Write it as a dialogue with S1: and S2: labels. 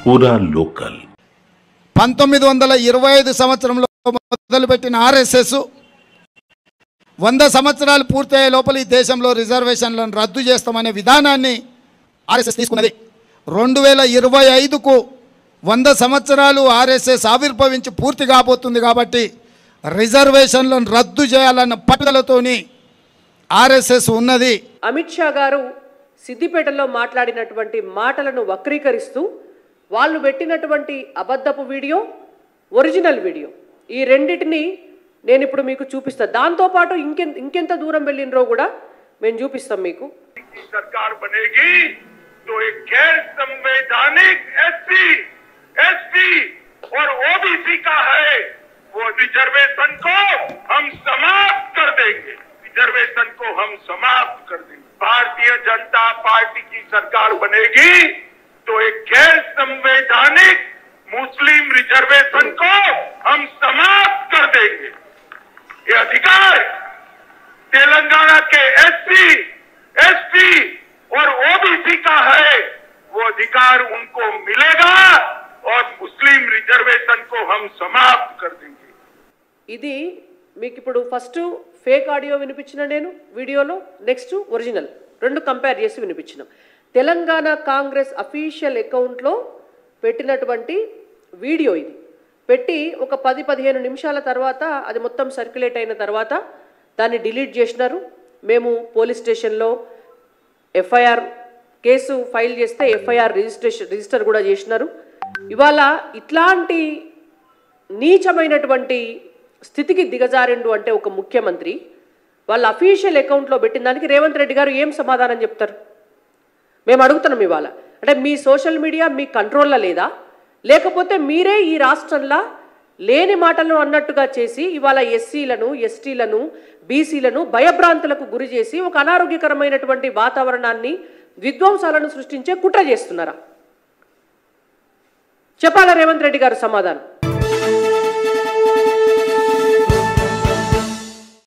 S1: पूरा लोकल
S2: 1925 సంవత్సరంలో మొదలుపెట్టిన ఆర్ఎస్ఎస్ 100 సంవత్సరాలు పూర్తయ్యే లోపల ఈ దేశంలో రిజర్వేషన్లను రద్దు చేస్తామనే విధానాన్ని ఆర్ఎస్ఎస్ తీసుకున్నది. 2025కు 100 సంవత్సరాలు ఆర్ఎస్ఎస్ ఆవిర్భవించి పూర్తి కాబోతుంది. కాబట్టి రిజర్వేషన్లను రద్దు చేయాలన్న పట్టుదలతోని ఆర్ఎస్ఎస్ ఉన్నది.
S3: అమిత్ షా గారు సిద్దిపేటలో మాట్లాడినటువంటి మాటలను వక్రీకరిస్తూ వాళ్ళు పెట్టినటువంటి అబద్ధపు వీడియో, ఒరిజినల్ వీడియో, ఈ రెండిటిని నేను ఇప్పుడు మీకు చూపిస్తా. దాంతో పాటు ఇంకెంత దూరం వెళ్ళినరో కూడా మేము చూపిస్తాం మీకు.
S4: सरकार बनेगी तो एक गैर संवैधानिक एससी और ओबीसी का है वो रिजर्वेशन को हम समाप्त कर देंगे. रिजर्वेशन को हम समाप्त कर देंगे. भारतीय जनता पार्टी की सरकार बनेगी तो एक गैर संवैधानिक मुस्लिम रिजर्वेशन को हम समाप्त कर देंगे. ये अधिकार तेलंगाना के एसटी और ओबीसी का है, वो अधिकार उनको मिलेगा और मुस्लिम रिजर्वेशन को हम समाप्त कर देंगे.
S3: ఇది మీకు ఇప్పుడు ఫస్ట్ ఫేక్ ఆడియో వినిపించిన నేను వీడియోలో, నెక్స్ట్ ఒరిజినల్, రెండు కంపేర్ చేసి వినిపించినాం. తెలంగాణ కాంగ్రెస్ అఫీషియల్ అకౌంట్లో పెట్టినటువంటి వీడియో ఇది. పెట్టి ఒక 10-15 నిమిషాల తర్వాత అది మొత్తం సర్క్యులేట్ అయిన తర్వాత దాన్ని డిలీట్ చేసినారు. మేము పోలీస్ స్టేషన్లో ఎఫ్ఐఆర్ కేసు ఫైల్ చేస్తే ఎఫ్ఐఆర్ రిజిస్టర్ కూడా చేసినారు. ఇవాళ ఇట్లాంటి నీచమైనటువంటి స్థితికి దిగజారిండు అంటే ఒక ముఖ్యమంత్రి వాళ్ళ అఫీషియల్ అకౌంట్లో పెట్టిన దానికి రేవంత్ రెడ్డి గారు ఏం సమాధానం చెప్తారు? మేము అడుగుతున్నాం ఇవాళ. అంటే మీ సోషల్ మీడియా మీ కంట్రోల్లో లేదా, లేకపోతే మీరే ఈ రాష్ట్రంలో లేని మాటలను అన్నట్టుగా చేసి ఇవాళ ఎస్సీలను, ఎస్టీలను, బీసీలను భయభ్రాంతులకు గురి చేసి ఒక అనారోగ్యకరమైనటువంటి వాతావరణాన్ని, విధ్వంసాలను సృష్టించే కుట్ర చేస్తున్నారా? చెప్పాలా రేవంత్ రెడ్డి గారు సమాధానం?